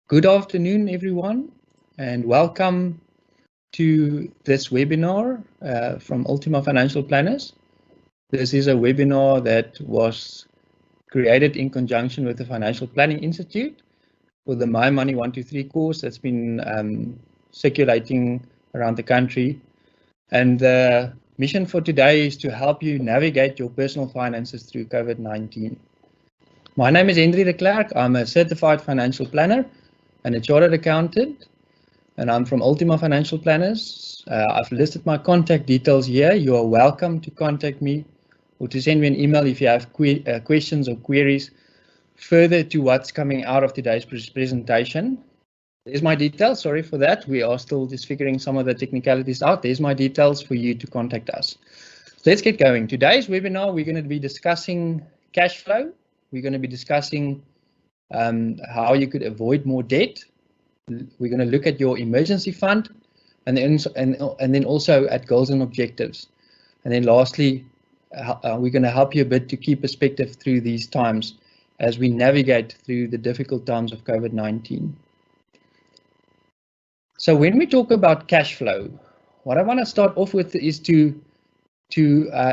Good afternoon, everyone, and welcome to this webinar from Ultima Financial Planners. This is a webinar that was created in conjunction with the Financial Planning Institute for the My Money 123 course that's been circulating around the country. And the mission for today is to help you navigate your personal finances through COVID-19. My name is Hendri de Klerk. I'm a certified financial planner and a chartered accountant, and I'm from Ultima Financial Planners. I've listed my contact details here. You are welcome to contact me or to send me an email if you have questions or queries further to what's coming out of today's presentation. There's my details. Sorry for that. We are still just figuring some of the technicalities out. There's my details for you to contact us. Let's get going. Today's webinar, we're going to be discussing cash flow. We're going to be discussing how you could avoid more debt. We're going to look at your emergency fund, and then also at goals and objectives. And then lastly, we're going to help you a bit to keep perspective through these times as we navigate through the difficult times of COVID-19. So when we talk about cash flow, what I want to start off with is to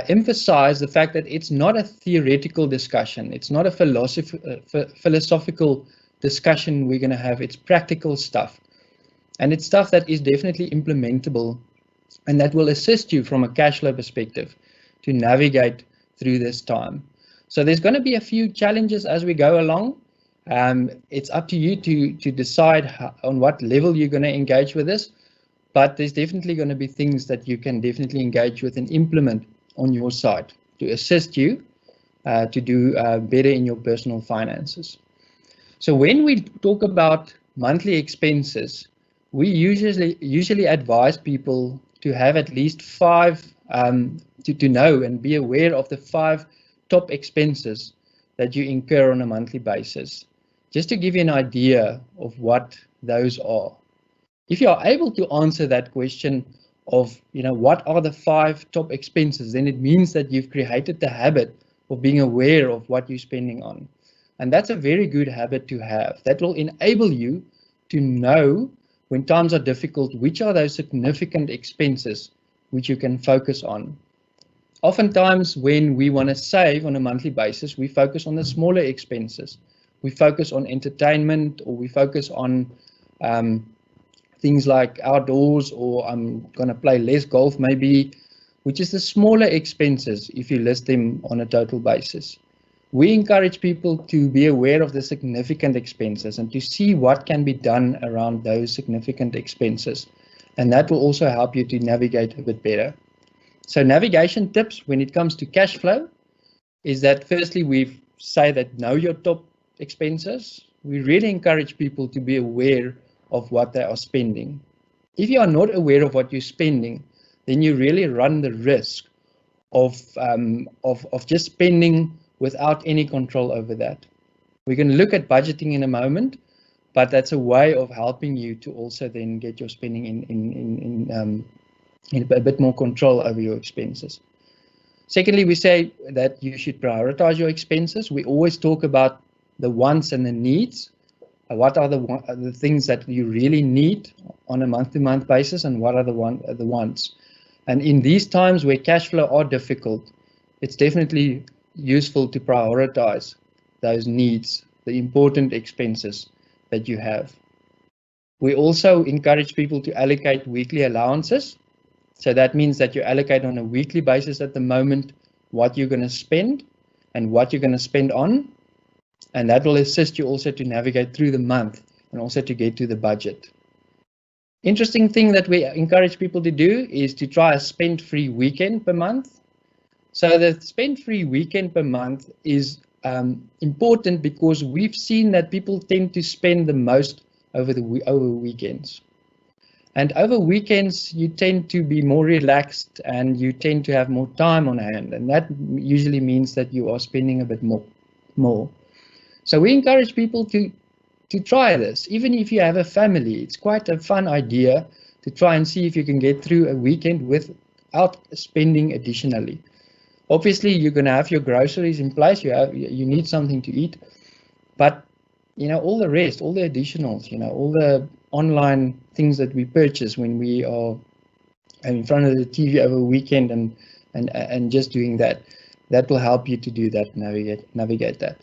emphasize the fact that it's not a theoretical discussion. It's not a philosophical discussion we're going to have. It's practical stuff. And it's stuff that is definitely implementable and that will assist you from a cash flow perspective to navigate through this time. So there's going to be a few challenges as we go along. It's up to you to decide on what level you're going to engage with this. But there's definitely going to be things that you can definitely engage with and implement on your side to assist you to do better in your personal finances. So when we talk about monthly expenses, we usually advise people to have at least 5, to know and be aware of the 5 top expenses that you incur on a monthly basis. Just to give you an idea of what those are. If you are able to answer that question of, what are the 5 top expenses, then it means that you've created the habit of being aware of what you're spending on. And that's a very good habit to have. That will enable you to know when times are difficult, which are those significant expenses which you can focus on. Oftentimes, when we want to save on a monthly basis, we focus on the smaller expenses. We focus on entertainment, or we focus on things like outdoors, or I'm going to play less golf maybe, which is the smaller expenses if you list them on a total basis. We encourage people to be aware of the significant expenses and to see what can be done around those significant expenses. And that will also help you to navigate a bit better. So navigation tips when it comes to cash flow is that firstly, we say that know your top expenses. We really encourage people to be aware of what they are spending. If you are not aware of what you're spending, then you really run the risk of just spending without any control over that. We're going to look at budgeting in a moment, but that's a way of helping you to also then get your spending in a bit more control over your expenses. Secondly, we say that you should prioritize your expenses. We always talk about the wants and the needs. What are the things that you really need on a month-to-month basis, and what are the wants? And in these times where cash flow are difficult, it's definitely useful to prioritize those needs, the important expenses that you have. We also encourage people to allocate weekly allowances. So that means that you allocate on a weekly basis at the moment what you're going to spend and what you're going to spend on. And that will assist you also to navigate through the month and also to get to the budget. Interesting thing that we encourage people to do is to try a spend-free weekend per month. So the spend-free weekend per month is important because we've seen that people tend to spend the most over weekends. And over weekends, you tend to be more relaxed and you tend to have more time on hand. And that usually means that you are spending a bit more. So we encourage people to try this. Even if you have a family, it's quite a fun idea to try and see if you can get through a weekend without spending additionally. Obviously, you're going to have your groceries in place. You need something to eat. But all the rest, all the additionals, all the online things that we purchase when we are in front of the TV over a weekend and just doing that. That will help you to do that, navigate that.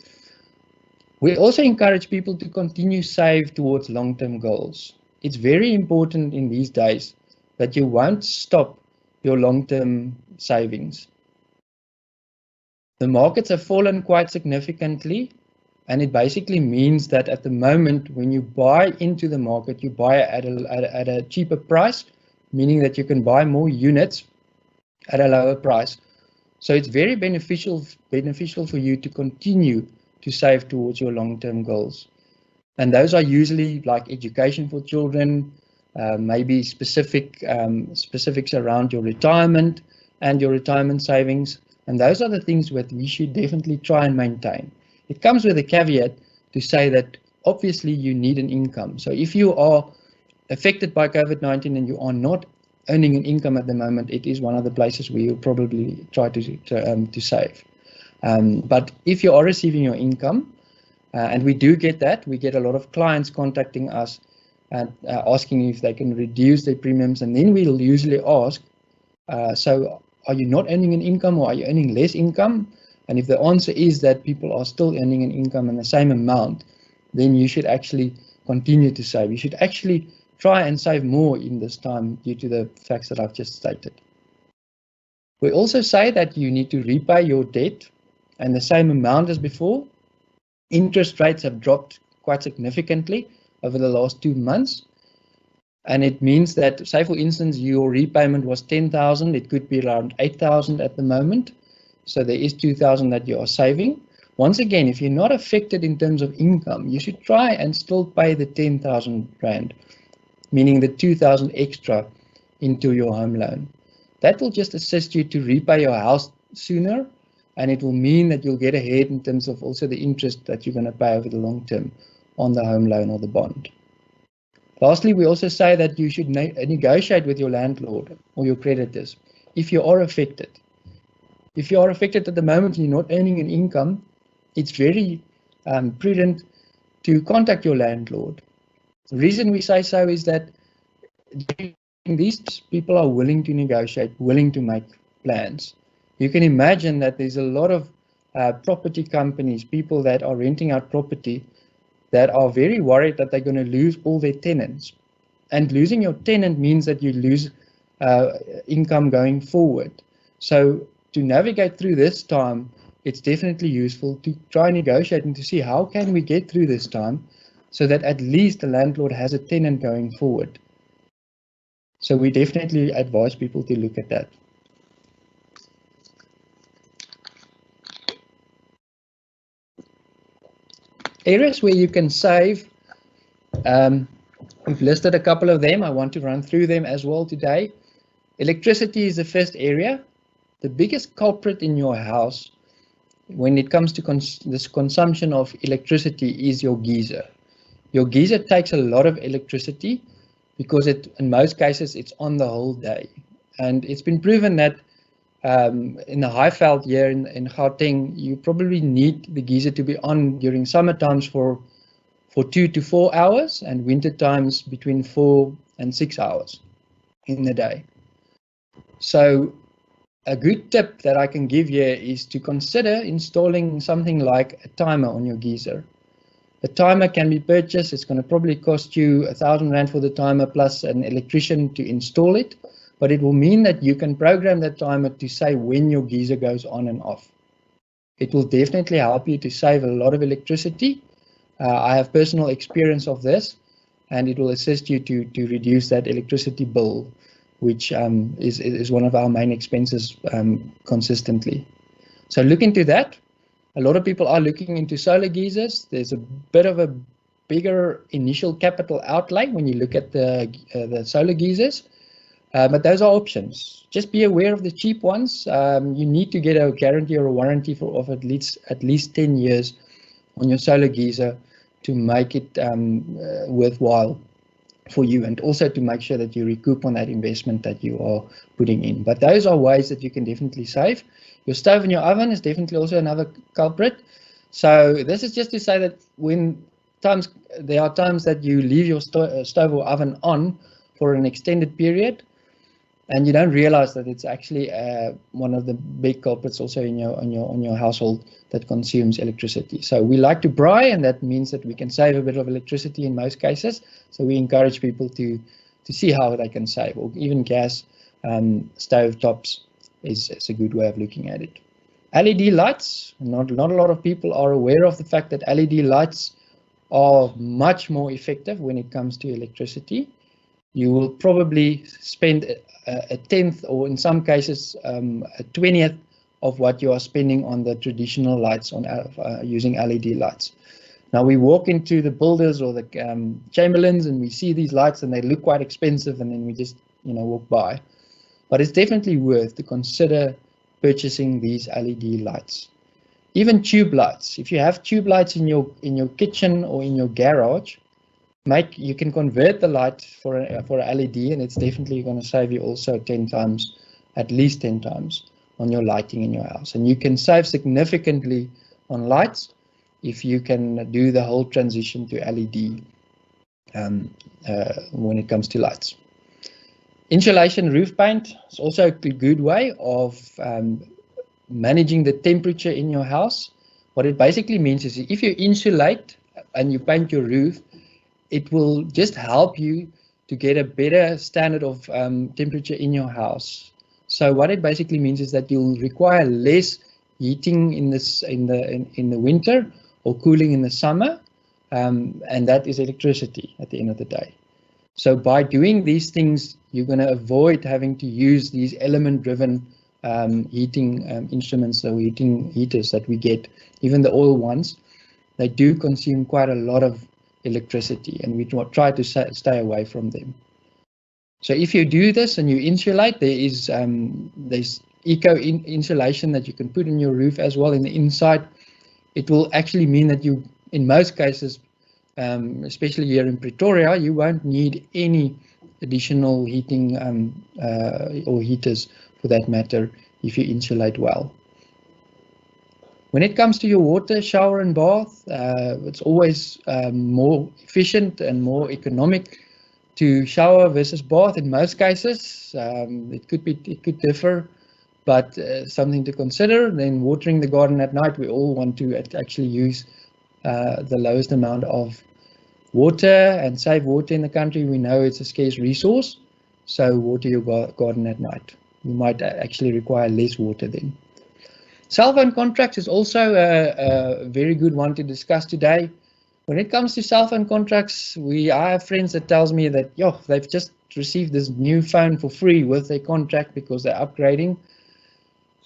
We also encourage people to continue save towards long-term goals. It's very important in these days that you won't stop your long-term savings. The markets have fallen quite significantly, and it basically means that at the moment when you buy into the market, you buy at a cheaper price, meaning that you can buy more units at a lower price. So it's very beneficial for you to continue to save towards your long-term goals. And those are usually like education for children, maybe specifics around your retirement and your retirement savings. And those are the things that we should definitely try and maintain. It comes with a caveat to say that obviously you need an income. So if you are affected by COVID-19 and you are not earning an income at the moment, it is one of the places where you'll probably try to save. But if you are receiving your income, and we do get that, we get a lot of clients contacting us and asking if they can reduce their premiums, and then we'll usually ask, so are you not earning an income, or are you earning less income? And if the answer is that people are still earning an income in the same amount, then you should actually continue to save. You should actually try and save more in this time due to the facts that I've just stated. We also say that you need to repay your debt and the same amount as before. Interest rates have dropped quite significantly over the last 2 months. And it means that, say for instance, your repayment was 10,000, it could be around 8,000 at the moment. So there is 2,000 that you are saving. Once again, if you're not affected in terms of income, you should try and still pay the 10,000 Rand, meaning the 2,000 extra into your home loan. That will just assist you to repay your house sooner, and it will mean that you'll get ahead in terms of also the interest that you're going to pay over the long term on the home loan or the bond. Lastly, we also say that you should negotiate with your landlord or your creditors if you are affected. If you are affected at the moment and you're not earning an income, it's very prudent to contact your landlord. The reason we say so is that these people are willing to negotiate, willing to make plans. You can imagine that there's a lot of property companies, people that are renting out property, that are very worried that they're going to lose all their tenants. And losing your tenant means that you lose income going forward. So to navigate through this time, it's definitely useful to try and negotiate and to see how can we get through this time so that at least the landlord has a tenant going forward. So we definitely advise people to look at that. Areas where you can save, we've listed a couple of them. I want to run through them as well today. Electricity is the first area. The biggest culprit in your house when it comes to this consumption of electricity is your geyser. Your geyser takes a lot of electricity because in most cases it's on the whole day. And it's been proven that in the Highveld here in Gauteng, you probably need the geyser to be on during summer times for 2 to 4 hours and winter times between 4 and 6 hours in the day. So a good tip that I can give you is to consider installing something like a timer on your geyser. The timer can be purchased. It's going to probably cost you 1,000 Rand for the timer plus an electrician to install it. But it will mean that you can program that timer to say when your geyser goes on and off. It will definitely help you to save a lot of electricity. I have personal experience of this, and it will assist you to reduce that electricity bill, which is one of our main expenses consistently. So look into that. A lot of people are looking into solar geysers. There's a bit of a bigger initial capital outlay when you look at the solar geysers. But those are options. Just be aware of the cheap ones. You need to get a guarantee or a warranty of at least 10 years on your solar geyser to make it worthwhile for you, and also to make sure that you recoup on that investment that you are putting in. But those are ways that you can definitely save. Your stove and your oven is definitely also another culprit. So this is just to say that when there are times that you leave your stove or oven on for an extended period, and you don't realize that it's actually one of the big culprits also in your household that consumes electricity. So we like to braai, and that means that we can save a bit of electricity in most cases. So we encourage people to see how they can save, or even gas stove tops is a good way of looking at it. LED lights, not a lot of people are aware of the fact that LED lights are much more effective when it comes to electricity. You will probably spend a tenth, or in some cases a 20th of what you are spending on the traditional lights on using LED lights. Now we walk into the builders or the Chamberlains and we see these lights and they look quite expensive, and then we just walk by. But it's definitely worth to consider purchasing these LED lights. Even tube lights. If you have tube lights in your kitchen or in your garage, you can convert the light for a LED, and it's definitely going to save you also 10 times, at least 10 times on your lighting in your house. And you can save significantly on lights if you can do the whole transition to LED when it comes to lights. Insulation roof paint is also a good way of managing the temperature in your house. What it basically means is if you insulate and you paint your roof, it will just help you to get a better standard of temperature in your house. So what it basically means is that you'll require less heating in the winter or cooling in the summer, and that is electricity at the end of the day. So by doing these things, you're going to avoid having to use these element-driven heating instruments or heaters that we get, even the oil ones. They do consume quite a lot of electricity, and we try to stay away from them. So if you do this and you insulate, there's eco insulation that you can put in your roof as well in the inside. It will actually mean that you, in most cases, especially here in Pretoria, you won't need any additional heating or heaters for that matter if you insulate well. When it comes to your water, shower and bath, it's always more efficient and more economic to shower versus bath in most cases. It could differ, but something to consider. Then watering the garden at night, we all want to actually use the lowest amount of water and save water in the country. We know it's a scarce resource, so water your garden at night. You might actually require less water then. Cell phone contracts is also a very good one to discuss today. When it comes to cell phone contracts, I have friends that tells me that they've just received this new phone for free with their contract because they're upgrading.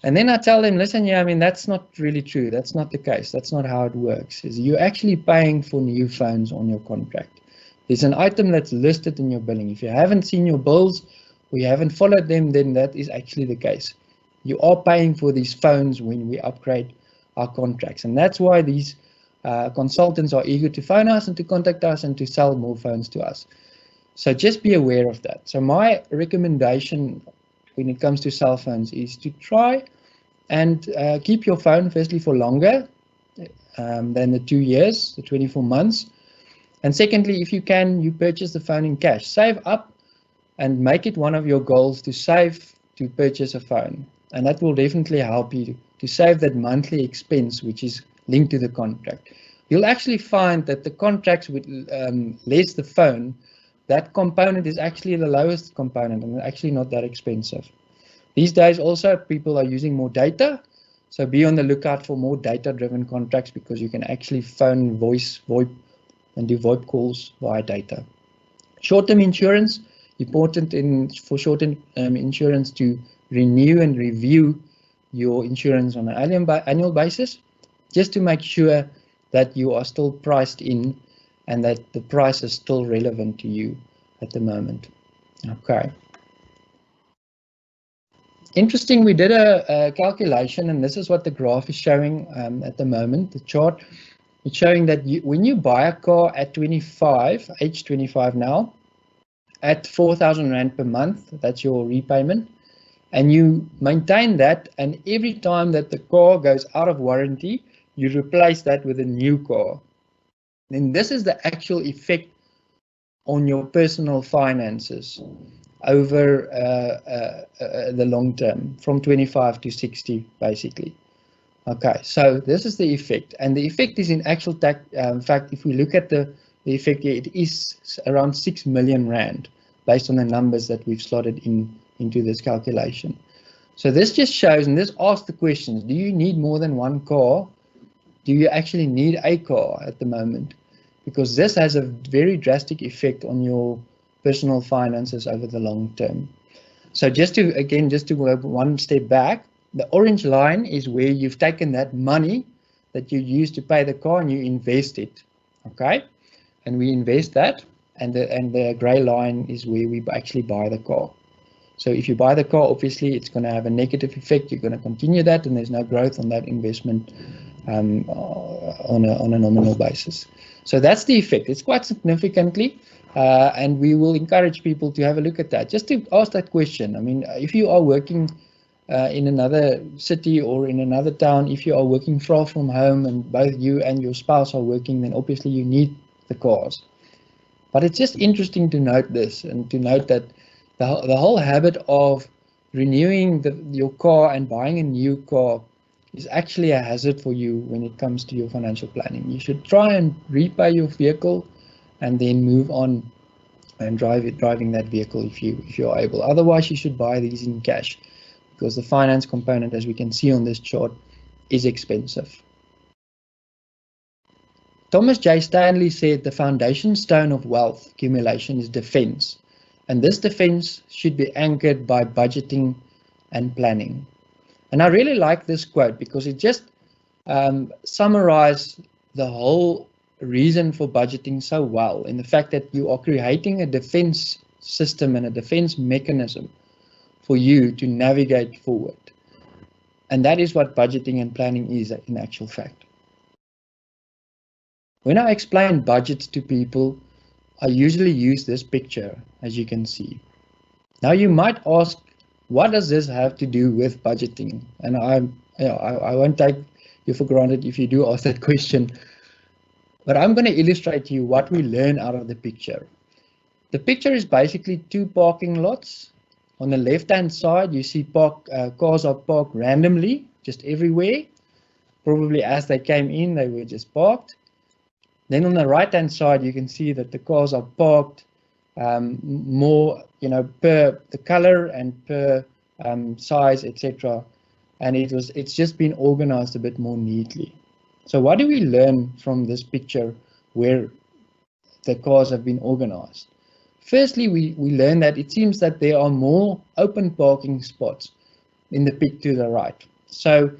And then I tell them, listen, that's not really true. That's not the case. That's not how it works. You're actually paying for new phones on your contract. There's an item that's listed in your billing. If you haven't seen your bills or you haven't followed them, then that is actually the case. You are paying for these phones when we upgrade our contracts. And that's why these consultants are eager to phone us and to contact us and to sell more phones to us. So just be aware of that. So my recommendation when it comes to cell phones is to try and keep your phone firstly for longer than the 2 years, the 24 months. And secondly, if you can, you purchase the phone in cash. Save up and make it one of your goals to save to purchase a phone. And that will definitely help you to save that monthly expense, which is linked to the contract. You'll actually find that the contracts with less the phone, that component is actually the lowest component and actually not that expensive. These days also people are using more data, so be on the lookout for more data-driven contracts because you can actually phone, voice, VoIP, and do VoIP calls via data. Short-term insurance, important for short-term insurance to renew and review your insurance on an annual basis, just to make sure that you are still priced in and that the price is still relevant to you at the moment. Okay. Interesting, we did a calculation, and this is what the graph is showing at the moment, the chart. It's showing that when you buy a car at 25, age 25 now, at 4,000 Rand per month, that's your repayment, and you maintain that, and every time that the car goes out of warranty, you replace that with a new car. then this is the actual effect on your personal finances over the long term, from 25 to 60, basically. Okay, so this is the effect, and the effect is in actual fact, if we look at the effect here, it is around 6 million rand, based on the numbers that we've slotted into this calculation. So this just shows, and this asks the questions: do you need more than one car? Do you actually need a car at the moment? Because this has a very drastic effect on your personal finances over the long term. So just to go one step back, the orange line is where you've taken that money that you used to pay the car and you invest it, okay? And we invest that, and the gray line is where we actually buy the car. So if you buy the car, obviously it's going to have a negative effect. You're going to continue that, and there's no growth on that investment on a nominal basis. So that's the effect. It's quite significantly, and we will encourage people to have a look at that. Just to ask that question. I mean, if you are working in another city or in another town, if you are working far from home and both you and your spouse are working, then obviously you need the cars. But it's just interesting to note this, and to note that the whole habit of renewing your car and buying a new car is actually a hazard for you when it comes to your financial planning. You should try and repay your vehicle and then move on and driving that vehicle if you are able. Otherwise, you should buy these in cash, because the finance component, as we can see on this chart, is expensive. Thomas J. Stanley said the foundation stone of wealth accumulation is defense, and this defense should be anchored by budgeting and planning. And I really like this quote because it just summarizes the whole reason for budgeting so well, in the fact that you are creating a defense system and a defense mechanism for you to navigate forward. And that is what budgeting and planning is in actual fact. When I explain budgets to people, I usually use this picture, as you can see. Now you might ask, what does this have to do with budgeting? And I won't take you for granted if you do ask that question, but I'm going to illustrate to you what we learn out of the picture. The picture is basically two parking lots. On the left-hand side, you see cars are parked randomly, just everywhere. Probably as they came in, they were just parked. Then on the right-hand side, you can see that the cars are parked more, per the color and per size, etc. And it's just been organized a bit more neatly. So what do we learn from this picture where the cars have been organized? Firstly, we learn that it seems that there are more open parking spots in the pic to the right. So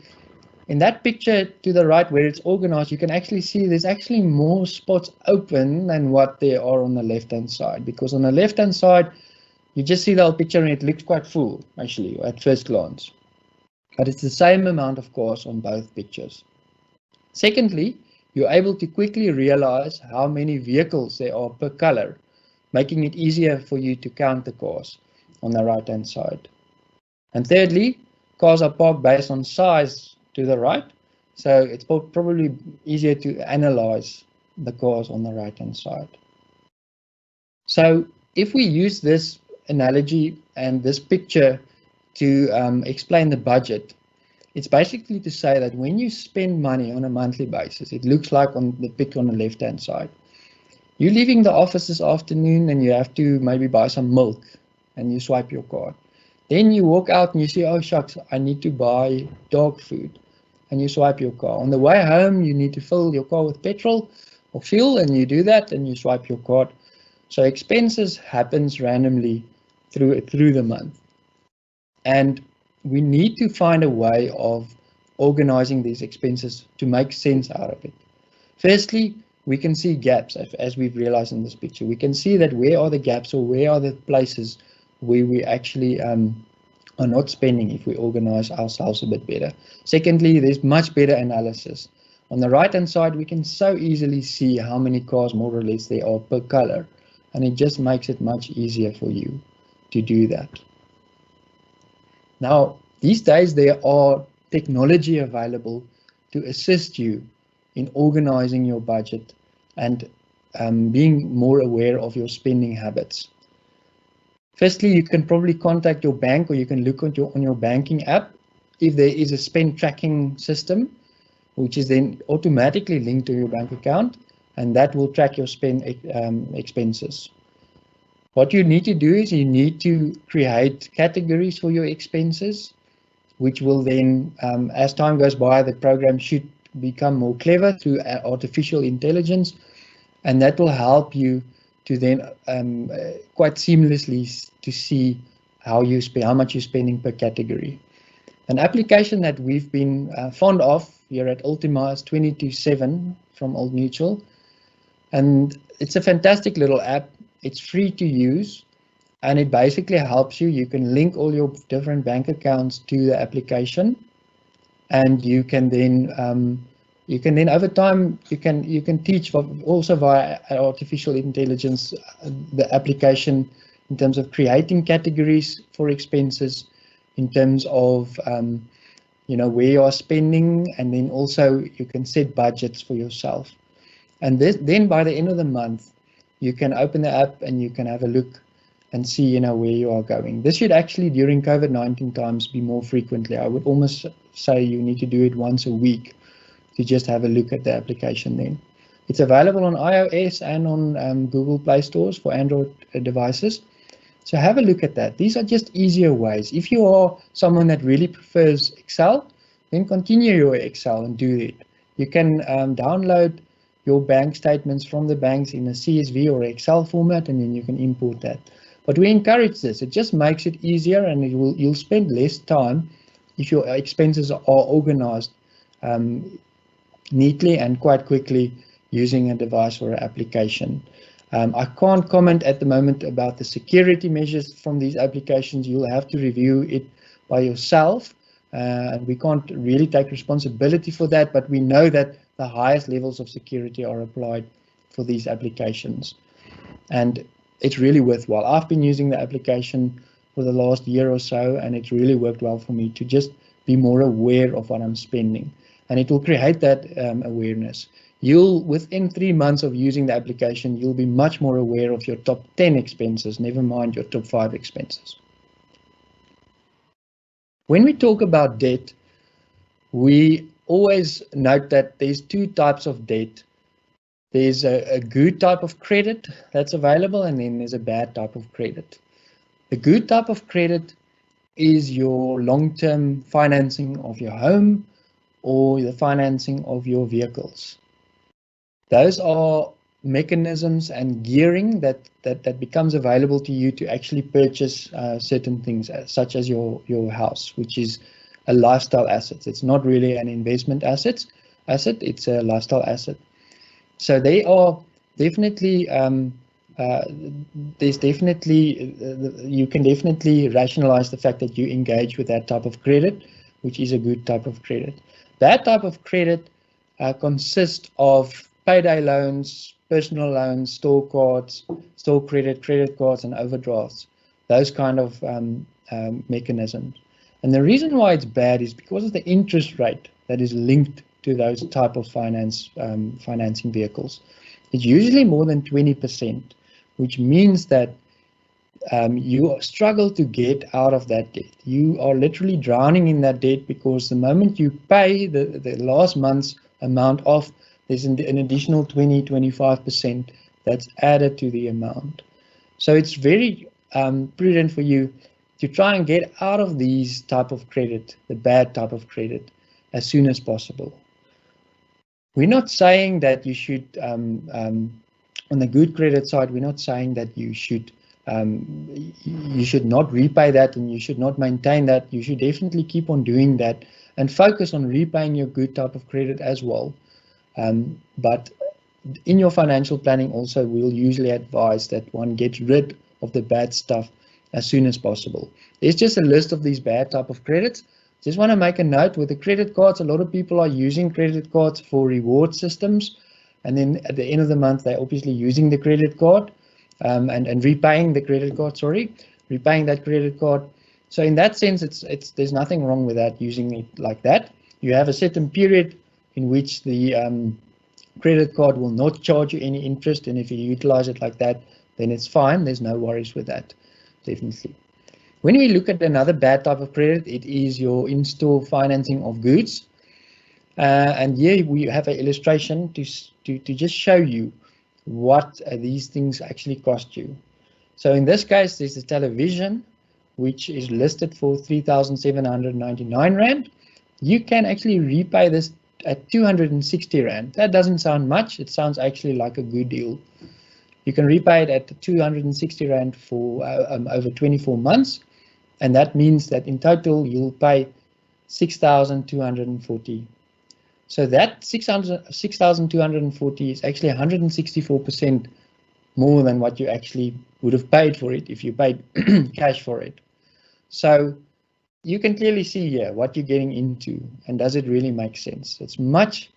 in that picture to the right where it's organized, you can actually see there's actually more spots open than what there are on the left-hand side. Because on the left-hand side, you just see the whole picture and it looks quite full, actually, at first glance. But it's the same amount of cars on both pictures. Secondly, you're able to quickly realize how many vehicles there are per color, making it easier for you to count the cars on the right-hand side. And thirdly, cars are parked based on size to the right, so it's probably easier to analyze the cars on the right-hand side. So if we use this analogy and this picture to explain the budget, it's basically to say that when you spend money on a monthly basis, it looks like on the picture on the left-hand side. You're leaving the office this afternoon and you have to maybe buy some milk and you swipe your card. Then you walk out and you see, oh shucks, I need to buy dog food, and you swipe your card. On the way home, you need to fill your car with petrol or fuel, and you do that and you swipe your card. So expenses happens randomly through the month. And we need to find a way of organizing these expenses to make sense out of it. Firstly, we can see gaps, as we've realized in this picture. We can see that where are the gaps, or where are the places where we actually are not spending if we organize ourselves a bit better. Secondly, there's much better analysis. On the right-hand side, we can so easily see how many cars more or less there are per color, and it just makes it much easier for you to do that. Now, these days there are technology available to assist you in organizing your budget and being more aware of your spending habits. Firstly, you can probably contact your bank, or you can look on your banking app if there is a spend tracking system, which is then automatically linked to your bank account, and that will track your spend expenses. What you need to do is you need to create categories for your expenses, which will then, as time goes by, the program should become more clever through artificial intelligence, and that will help you to then quite seamlessly to see how much you're spending per category. An application that we've been fond of here at Ultima is 22/7 from Old Mutual, and it's a fantastic little app. It's free to use, and it basically helps you. You can link all your different bank accounts to the application, and you can then over time you can teach also via artificial intelligence the application in terms of creating categories for expenses, in terms of where you are spending, and then also you can set budgets for yourself. And then by the end of the month, you can open the app and you can have a look and see where you are going. This should actually, during COVID-19 times, be more frequently. I would almost say you need to do it once a week to just have a look at the application then. It's available on iOS and on Google Play stores for Android devices. So have a look at that. These are just easier ways. If you are someone that really prefers Excel, then continue your Excel and do it. You can download your bank statements from the banks in a CSV or Excel format, and then you can import that. But we encourage this. It just makes it easier, and you'll spend less time if your expenses are organized neatly and quite quickly using a device or an application. I can't comment at the moment about the security measures from these applications. You'll have to review it by yourself, and we can't really take responsibility for that, but we know that the highest levels of security are applied for these applications, and it's really worthwhile. I've been using the application for the last year or so, and it's really worked well for me to just be more aware of what I'm spending, and it will create that awareness. Within 3 months of using the application, you'll be much more aware of your top 10 expenses, never mind your top 5 expenses. When we talk about debt, we always note that there's 2 types of debt. There's a good type of credit that's available, and then there's a bad type of credit. The good type of credit is your long-term financing of your home or the financing of your vehicles. Those are mechanisms and gearing that becomes available to you to actually purchase certain things, such as your house, which is a lifestyle asset. It's not really an investment asset, it's a lifestyle asset. So they are definitely, you can definitely rationalize the fact that you engage with that type of credit, which is a good type of credit. That type of credit consists of payday loans, personal loans, store cards, store credit cards, and overdrafts, those kind of mechanisms. And the reason why it's bad is because of the interest rate that is linked to those type of financing vehicles. It's usually more than 20%, which means that you struggle to get out of that debt. You are literally drowning in that debt, because the moment you pay the last month's amount off, there's an additional 20-25% that's added to the amount. So it's very prudent for you to try and get out of these type of credit, the bad type of credit, as soon as possible. We're not saying that you should, on the good credit side, we're not saying that you should not repay that and you should not maintain that. You should definitely keep on doing that and focus on repaying your good type of credit as well. But in your financial planning also, we'll usually advise that one gets rid of the bad stuff as soon as possible. There's just a list of these bad type of credits. Just want to make a note with the credit cards. A lot of people are using credit cards for reward systems, and then at the end of the month, they're obviously using the credit card and repaying the credit card. Repaying that credit card. So in that sense, there's nothing wrong with that, using it like that. You have a certain period in which the Credit card will not charge you any interest, and if you utilize it like that, then it's fine. There's no worries with that, definitely. When we look at another bad type of credit, it is your in-store financing of goods. And here we have an illustration to just show you what these things actually cost you. So in this case, there's a television which is listed for 3,799 Rand. You can actually repay this at 260 Rand. That doesn't sound much. It sounds actually like a good deal. You can repay it at 260 Rand for over 24 months. And that means that in total, you'll pay 6,240. So that 6,240 is actually 164% more than what you actually would have paid for it if you paid cash for it. So you can clearly see here what you're getting into, and does it really make sense? It's much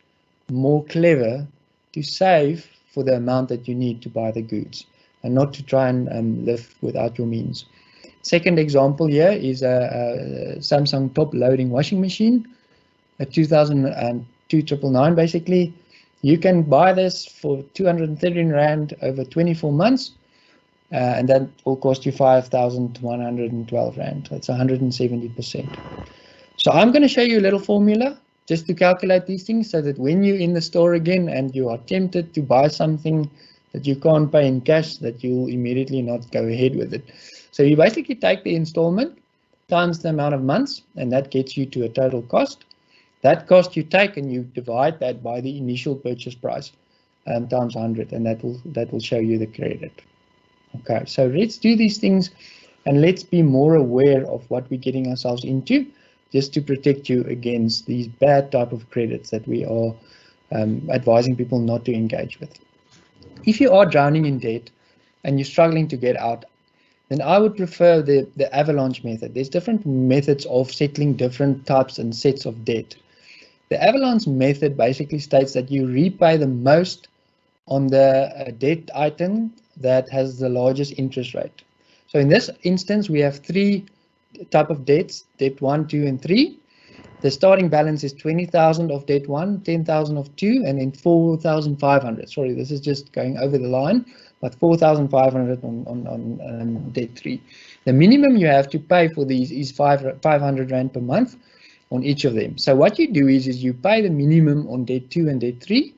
more clever to save for the amount that you need to buy the goods and not to try and live without your means. Second example here is a Samsung top loading washing machine, a 2002 basically. You can buy this for 213 Rand over 24 months, and that will cost you 5,112 Rand. That's 170%. So I'm going to show you a little formula just to calculate these things, so that when you're in the store again and you are tempted to buy something that you can't pay in cash, that you'll immediately not go ahead with it. So you basically take the installment times the amount of months, and that gets you to a total cost. That cost you take and you divide that by the initial purchase price times 100, and that will show you the credit. Okay, so let's do these things and let's be more aware of what we're getting ourselves into, just to protect you against these bad type of credits that we are advising people not to engage with. If you are drowning in debt and you're struggling to get out, then I would prefer the Avalon Method. There's different methods of settling different types and sets of debt. The Avalon Method basically states that you repay the most on the debt item that has the largest interest rate. So in this instance, we have three type of debts, debt 1, 2, and 3. The starting balance is 20,000 of debt 1, 10,000 of 2, and then 4,500. Sorry, this is just going over the line, but 4,500 on debt 3. The minimum you have to pay for these is 500 Rand per month on each of them. So what you do is you pay the minimum on debt 2 and debt 3,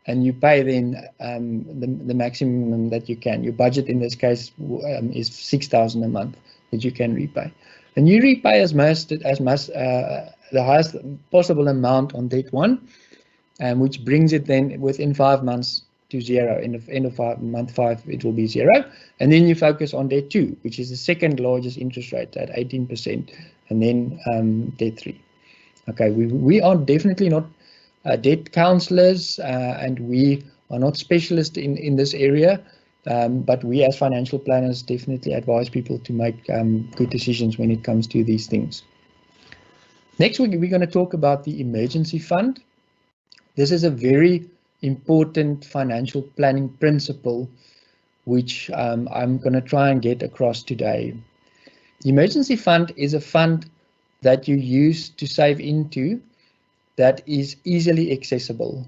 and you pay then the maximum that you can. Your budget in this case is 6,000 a month that you can repay, and you repay as much the highest possible amount on debt 1, which brings it then within 5 months to 0. In the end of month 5, it will be 0, and then you focus on debt 2, which is the second largest interest rate at 18%, and then debt 3. Okay, we are definitely not debt counselors, and we are not specialists in this area, but we as financial planners definitely advise people to make good decisions when it comes to these things. Next week, we're going to talk about the emergency fund. This is a very important financial planning principle, which I'm going to try and get across today. The emergency fund is a fund that you use to save into that is easily accessible.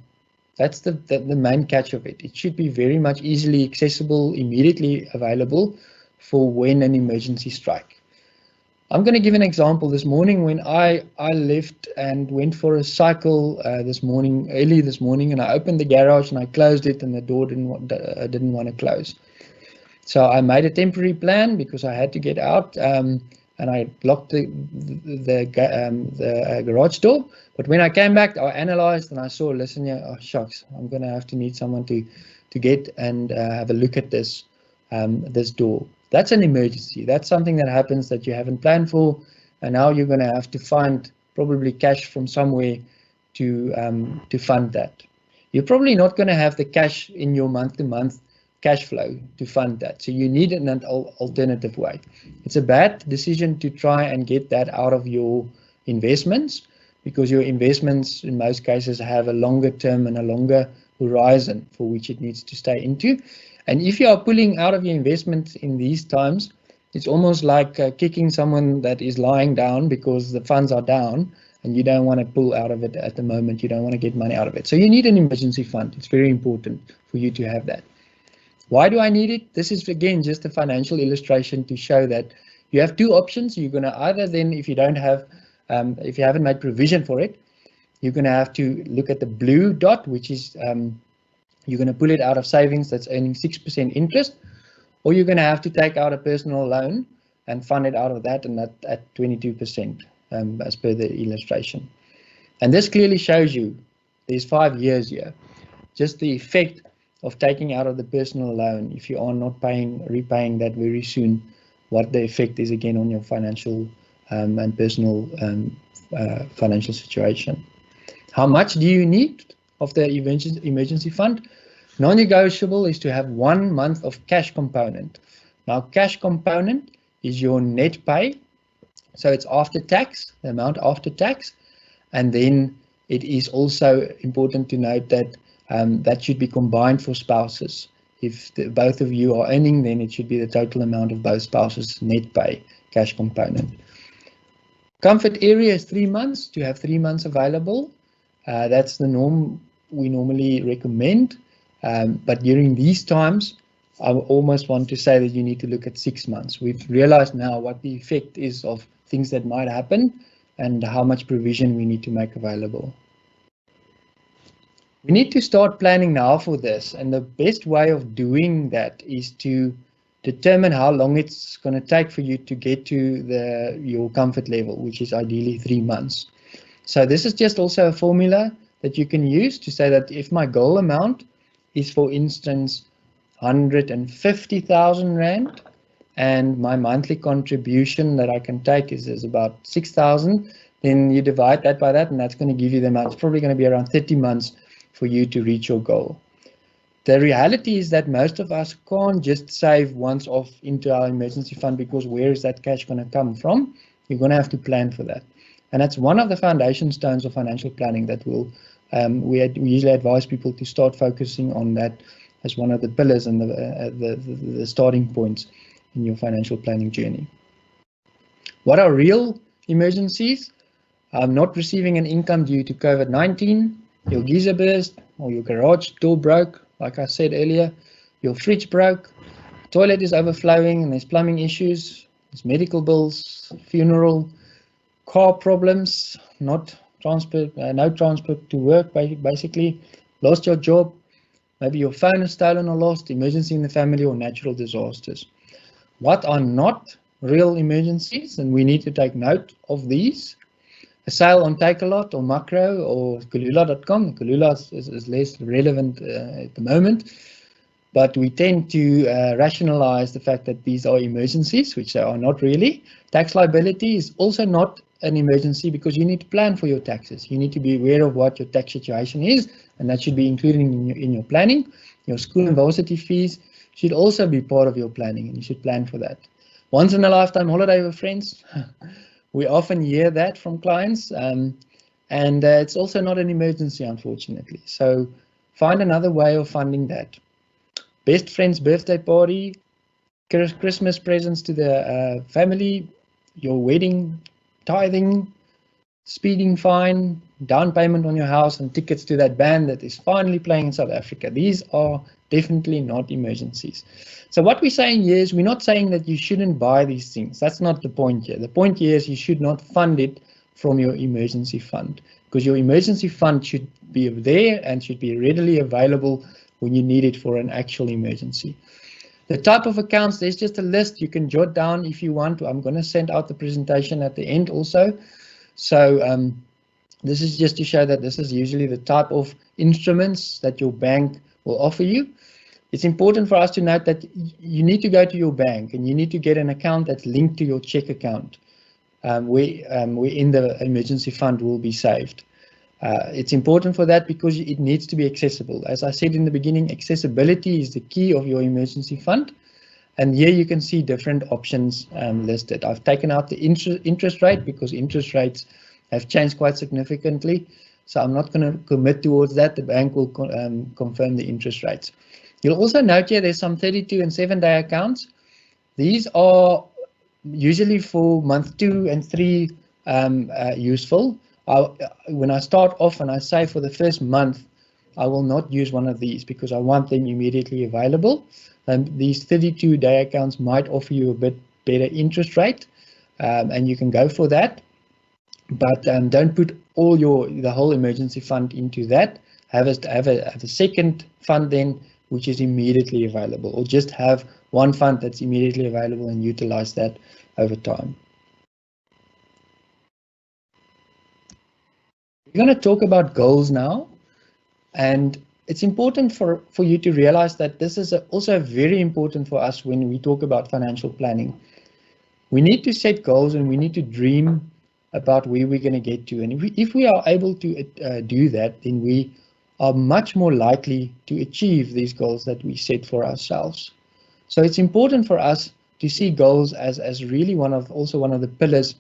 That's the main catch of it. It should be very much easily accessible, immediately available for when an emergency strikes. I'm going to give an example. This morning when I left and went for a cycle early this morning, and I opened the garage and I closed it, and the door didn't want to close. So I made a temporary plan because I had to get out, and I locked the garage door. But when I came back, I analyzed and I saw, listen here, oh shucks, I'm going to have to need someone to get and have a look at this door. That's an emergency. That's something that happens that you haven't planned for, and now you're going to have to find probably cash from somewhere to fund that. You're probably not going to have the cash in your month-to-month cash flow to fund that, so you need an alternative way. It's a bad decision to try and get that out of your investments, because your investments in most cases have a longer term and a longer horizon for which it needs to stay into. And if you are pulling out of your investments in these times, it's almost like kicking someone that is lying down because the funds are down, and you don't want to pull out of it at the moment. You don't want to get money out of it. So you need an emergency fund. It's very important for you to have that. Why do I need it? This is again just a financial illustration to show that you have two options. You're going to either then, if you don't have, if you haven't made provision for it, you're going to have to look at the blue dot, which is you're going to pull it out of savings that's earning 6% interest, or you're going to have to take out a personal loan and fund it out of that, and that at 22% as per the illustration. And this clearly shows you there's 5 years here, just the effect of taking out of the personal loan if you are not repaying that very soon, what the effect is again on your financial and personal financial situation. How much do you need of the emergency fund? Non-negotiable is to have 1 month of cash component. Now, cash component is your net pay, so it's after tax, the amount after tax, and then it is also important to note that that should be combined for spouses. If both of you are earning, then it should be the total amount of both spouses' net pay, cash component. Comfort area is 3 months, to have 3 months available. That's the norm we normally recommend. But during these times, I almost want to say that you need to look at 6 months. We've realized now what the effect is of things that might happen and how much provision we need to make available. We need to start planning now for this, and the best way of doing that is to determine how long it's going to take for you to get to your comfort level, which is ideally 3 months. So this is just also a formula that you can use to say that if my goal amount is, for instance, 150,000 Rand, and my monthly contribution that I can take is about 6,000, then you divide that by that, and that's going to give you the amount. It's probably going to be around 30 months for you to reach your goal. The reality is that most of us can't just save once off into our emergency fund, because where is that cash going to come from? You're going to have to plan for that. And that's one of the foundation stones of financial planning that we usually advise people to start focusing on that as one of the pillars and the starting points in your financial planning journey. What are real emergencies? Not receiving an income due to COVID-19, your geyser burst, or your garage door broke, like I said earlier, your fridge broke, toilet is overflowing and there's plumbing issues, there's medical bills, funeral, car problems, no transport to work, basically, lost your job, maybe your phone is stolen or lost, emergency in the family, or natural disasters. What are not real emergencies, and we need to take note of these? A sale on Takealot or Makro or Kulula.com. Kulula is less relevant at the moment, but we tend to rationalize the fact that these are emergencies, which they are not really. Tax liability is also not an emergency, because you need to plan for your taxes. You need to be aware of what your tax situation is, and that should be included in your planning. Your school and varsity fees should also be part of your planning, and you should plan for that. Once in a lifetime holiday with friends. We often hear that from clients, and it's also not an emergency, unfortunately. So find another way of funding that. Best friend's birthday party, Christmas presents to the family, your wedding, tithing, speeding fine, down payment on your house, and tickets to that band that is finally playing in South Africa. These are definitely not emergencies. So what we're saying here is, we're not saying that you shouldn't buy these things. That's not the point here. The point here is you should not fund it from your emergency fund, because your emergency fund should be there and should be readily available when you need it for an actual emergency. The type of accounts, there's just a list you can jot down if you want. I'm going to send out the presentation at the end also. So this is just to show that this is usually the type of instruments that your bank will offer you. It's important for us to note that you need to go to your bank and you need to get an account that's linked to your check account, where in the emergency fund will be saved. It's important for that because it needs to be accessible. As I said in the beginning, accessibility is the key of your emergency fund. And here you can see different options listed. I've taken out the interest rate because interest rates have changed quite significantly. So I'm not going to commit towards that. The bank will confirm the interest rates. You'll also note here there's some 32 and 7-day accounts. These are usually for month 2 and 3 useful. When I start off and I say for the first month, I will not use one of these because I want them immediately available. These 32-day accounts might offer you a bit better interest rate, and you can go for that. But don't put the whole emergency fund into that. Have a second fund then, which is immediately available, or just have one fund that's immediately available and utilize that over time. We're going to talk about goals now, and it's important for you to realize that this is also very important for us when we talk about financial planning. We need to set goals and we need to dream about where we're going to get to. And if we are able to do that, then we are much more likely to achieve these goals that we set for ourselves. So it's important for us to see goals as really one of the pillars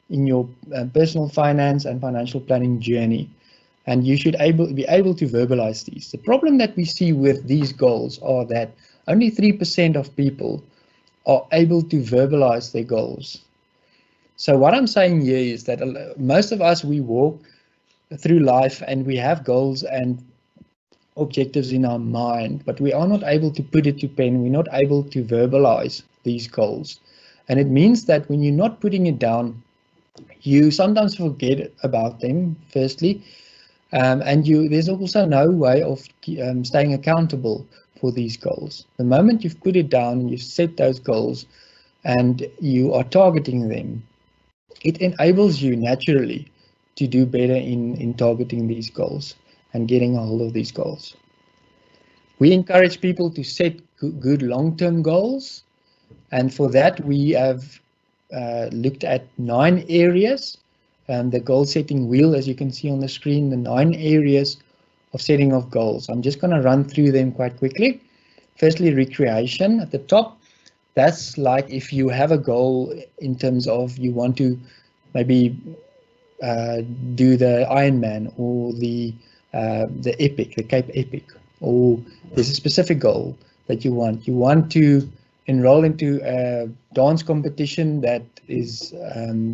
in your personal finance and financial planning journey. And you should be able to verbalize these. The problem that we see with these goals are that only 3% of people are able to verbalize their goals. So what I'm saying here is that most of us, we walk through life and we have goals and objectives in our mind, but we are not able to put it to pen. We're not able to verbalize these goals. And it means that when you're not putting it down, you sometimes forget about them, firstly, and there's also no way of staying accountable for these goals. The moment you've put it down, you've set those goals, and you are targeting them, it enables you naturally to do better in targeting these goals and getting a hold of these goals. We encourage people to set good long-term goals, and for that we have looked at 9 areas. The goal setting wheel, as you can see on the screen, the 9 areas of setting of goals. I'm just going to run through them quite quickly. Firstly, recreation at the top. That's like if you have a goal in terms of you want to maybe do the Ironman or the Epic, the Cape Epic, or there's a specific goal that you want. You want to enroll into a dance competition that is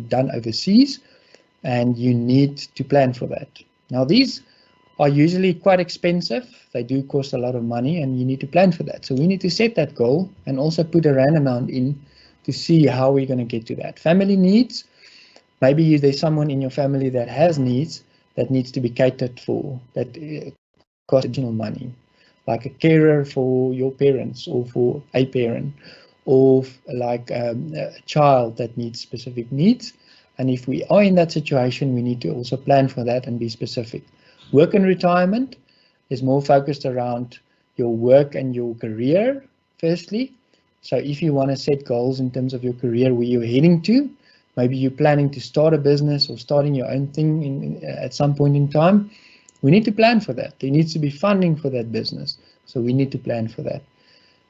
done overseas, and you need to plan for that. Now, these are usually quite expensive. They do cost a lot of money, and you need to plan for that. So we need to set that goal and also put a rand amount in to see how we're going to get to that. Family needs. Maybe there's someone in your family that has needs that needs to be catered for, that costs additional money, like a carer for your parents or for a parent, or like a child that needs specific needs. And if we are in that situation, we need to also plan for that and be specific. Work and retirement is more focused around your work and your career, firstly. So if you want to set goals in terms of your career, where you're heading to, maybe you're planning to start a business or starting your own thing at some point in time, we need to plan for that. There needs to be funding for that business. So we need to plan for that.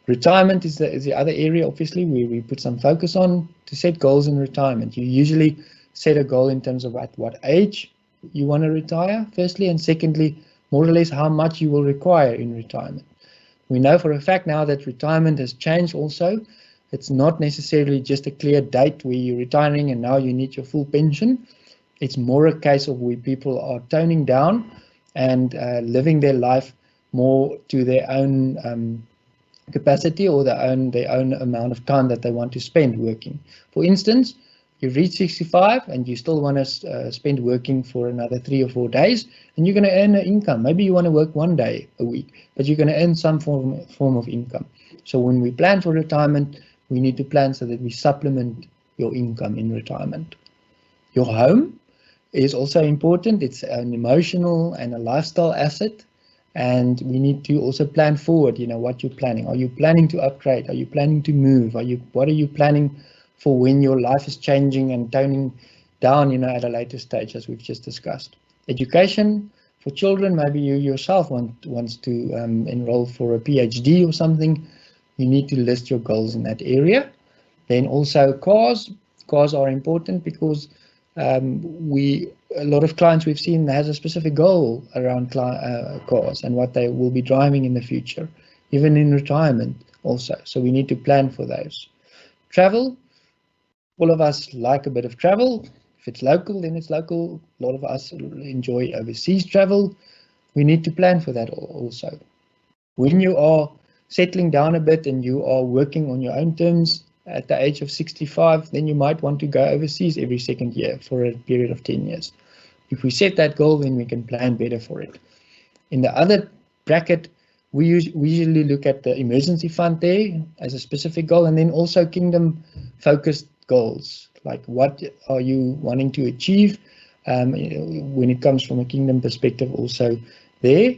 Retirement is the other area, obviously, where we put some focus on to set goals in retirement. You usually set a goal in terms of at what age you want to retire, firstly, and secondly, more or less how much you will require in retirement. We know for a fact now that retirement has changed also. It's not necessarily just a clear date where you're retiring and now you need your full pension. It's more a case of where people are toning down and living their life more to their own capacity or their own amount of time that they want to spend working. For instance, you reach 65 and you still want to spend working for another 3 or 4 days, and you're going to earn an income. Maybe you want to work 1 day a week, but you're going to earn some form of income. So when we plan for retirement, we need to plan so that we supplement your income in retirement. Your home is also important. It's an emotional and a lifestyle asset. And we need to also plan forward, what you're planning. Are you planning to upgrade? Are you planning to move? What are you planning for when your life is changing and toning down, at a later stage, as we've just discussed? Education for children, maybe you yourself wants to enroll for a PhD or something. You need to list your goals in that area. Then also cars. Cars are important because a lot of clients we've seen has a specific goal around cars and what they will be driving in the future, even in retirement also. So we need to plan for those. Travel. All of us like a bit of travel. If it's local, then it's local. A lot of us enjoy overseas travel. We need to plan for that also. When you are settling down a bit and you are working on your own terms at the age of 65, then you might want to go overseas every second year for a period of 10 years. If we set that goal, then we can plan better for it. In the other bracket, we usually look at the emergency fund there as a specific goal, and then also kingdom focused goals, like what are you wanting to achieve when it comes from a kingdom perspective also there,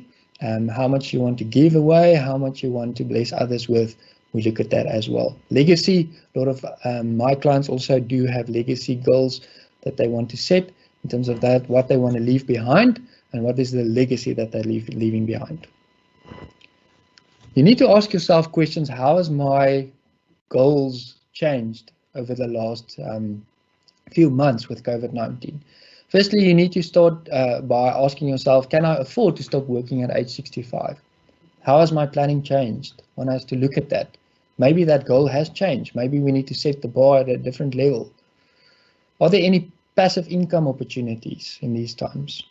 how much you want to give away, how much you want to bless others with. We look at that as well. Legacy, a lot of my clients also do have legacy goals that they want to set in terms of that, what they want to leave behind and what is the legacy that they're leaving behind. You need to ask yourself questions. How has my goals changed over the last few months with COVID-19? Firstly, you need to start by asking yourself, can I afford to stop working at age 65? How has my planning changed? One has to look at that. Maybe that goal has changed. Maybe we need to set the bar at a different level. Are there any passive income opportunities in these times?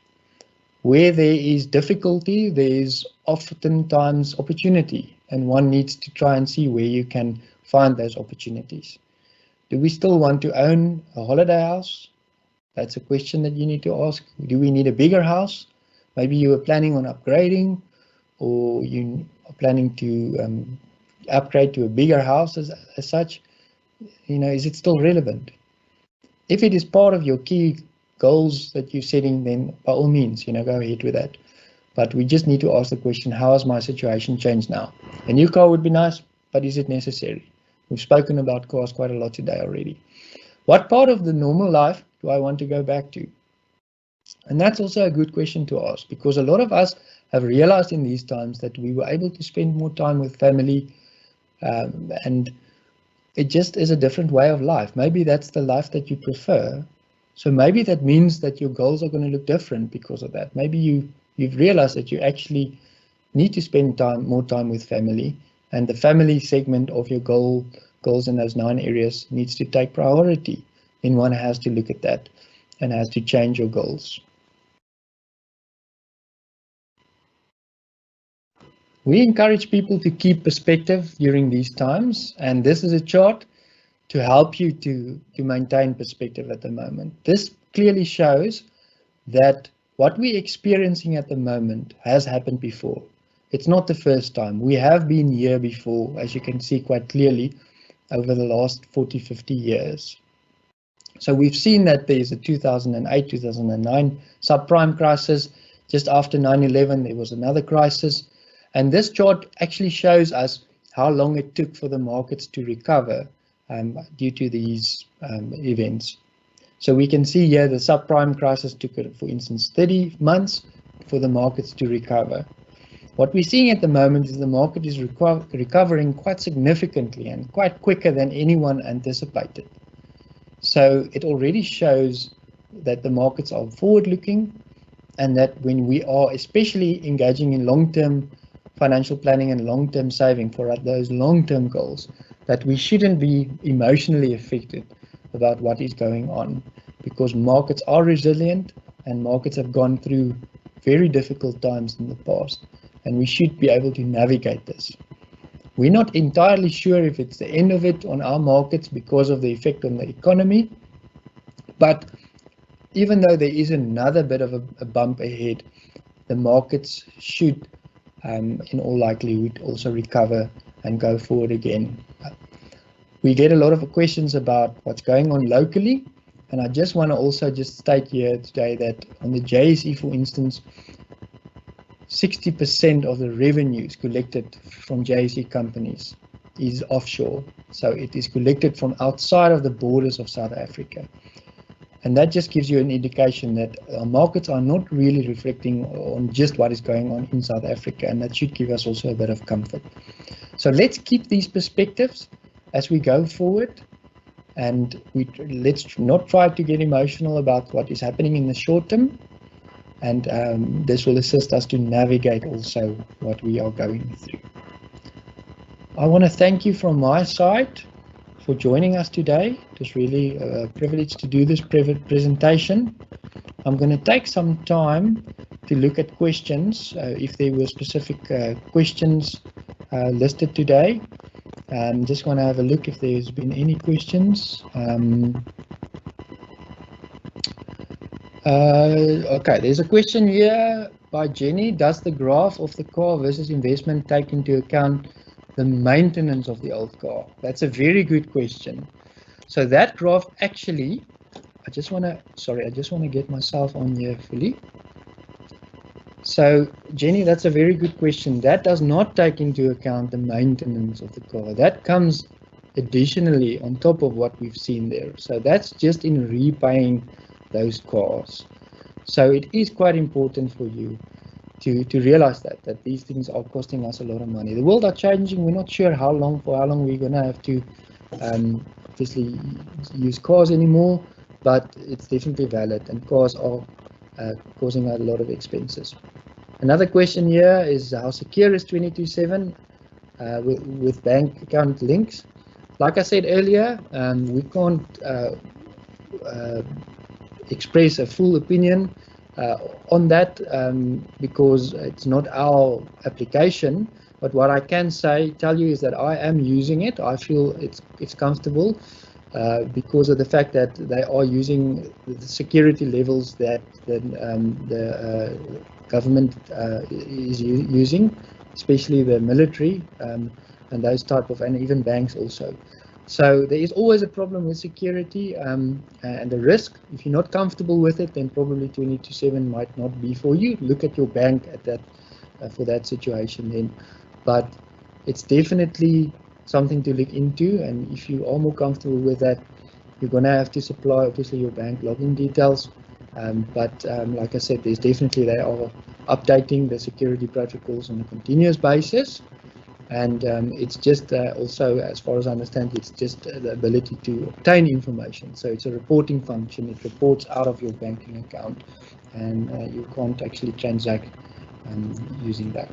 Where there is difficulty, there is oftentimes opportunity, and one needs to try and see where you can find those opportunities. Do we still want to own a holiday house? That's a question that you need to ask. Do we need a bigger house? Maybe you were planning on upgrading, or you are planning to upgrade to a bigger house as such. Is it still relevant? If it is part of your key goals that you're setting, then by all means, go ahead with that. But we just need to ask the question, how has my situation changed now? A new car would be nice, but is it necessary? We've spoken about cars quite a lot today already. What part of the normal life do I want to go back to? And that's also a good question to ask, because a lot of us have realized in these times that we were able to spend more time with family, and it just is a different way of life. Maybe that's the life that you prefer. So maybe that means that your goals are going to look different because of that. Maybe you've realized that you actually need to spend more time with family, and the family segment of your goals in those 9 areas needs to take priority. Then one has to look at that and has to change your goals. We encourage people to keep perspective during these times, and this is a chart to help you to maintain perspective at the moment. This clearly shows that what we're experiencing at the moment has happened before. It's not the first time. We have been here before, as you can see quite clearly, over the last 40, 50 years. So we've seen that there's a 2008, 2009 subprime crisis. Just after 9/11, there was another crisis. And this chart actually shows us how long it took for the markets to recover due to these events. So we can see here the subprime crisis took, for instance, 30 months for the markets to recover. What we're seeing at the moment is the market is recovering quite significantly and quite quicker than anyone anticipated. So it already shows that the markets are forward-looking, and that when we are especially engaging in long-term financial planning and long-term saving for those long-term goals, that we shouldn't be emotionally affected about what is going on, because markets are resilient and markets have gone through very difficult times in the past, and we should be able to navigate this. We're not entirely sure if it's the end of it on our markets because of the effect on the economy, but even though there is another bit of a bump ahead, the markets should in all likelihood also recover and go forward again. We get a lot of questions about what's going on locally, and I just want to also just state here today that on the JSE, for instance, 60% of the revenues collected from JSE companies is offshore. So it is collected from outside of the borders of South Africa. And that just gives you an indication that our markets are not really reflecting on just what is going on in South Africa, and that should give us also a bit of comfort. So let's keep these perspectives as we go forward, and let's not try to get emotional about what is happening in the short term, and this will assist us to navigate also what we are going through. I want to thank you from my side for joining us today. It was really a privilege to do this presentation. I'm going to take some time to look at questions, if there were specific questions listed today. Just want to have a look if there's been any questions. Okay, there's a question here by Jenny. Does the graph of the car versus investment take into account the maintenance of the old car? That's a very good question. So that graph actually, I just want to get myself on here fully. So Jenny, that's a very good question. That does not take into account the maintenance of the car. That comes additionally on top of what we've seen there. So that's just in repaying those cars. So it is quite important for you to realize that these things are costing us a lot of money. The world are changing. We're not sure for how long we're going to have to obviously use cars anymore, but it's definitely valid, and cars are causing a lot of expenses. Another question here is, how secure is 24/7 with bank account links? Like I said earlier, we can't express a full opinion on that because it's not our application. But what I can tell you is that I am using it. I feel it's comfortable because of the fact that they are using the security levels that the government is using, especially the military and those type of, and even banks also. So there is always a problem with security and the risk. If you're not comfortable with it, then probably 24/7 might not be for you. Look at your bank at that for that situation then. But it's definitely something to look into, and if you are more comfortable with that, you're going to have to supply obviously your bank login details. But like I said, they are updating the security protocols on a continuous basis. And it's just also, as far as I understand, it's just the ability to obtain information. So it's a reporting function. It reports out of your banking account, and you can't actually transact using that.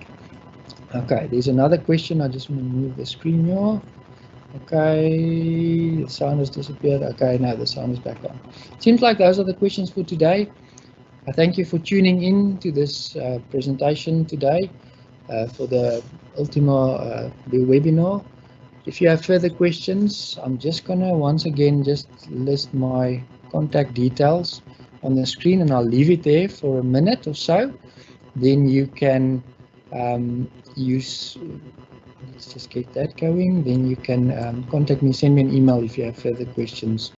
Okay, there's another question. I just want to move the screen here. Okay, the sound has disappeared. Okay, now the sound is back on. Seems like those are the questions for today. I thank you for tuning in to this presentation today for the Ultima webinar. If you have further questions, I'm just gonna once again just list my contact details on the screen, and I'll leave it there for a minute or so. Then you can let's just get that going. Then you can contact me, send me an email if you have further questions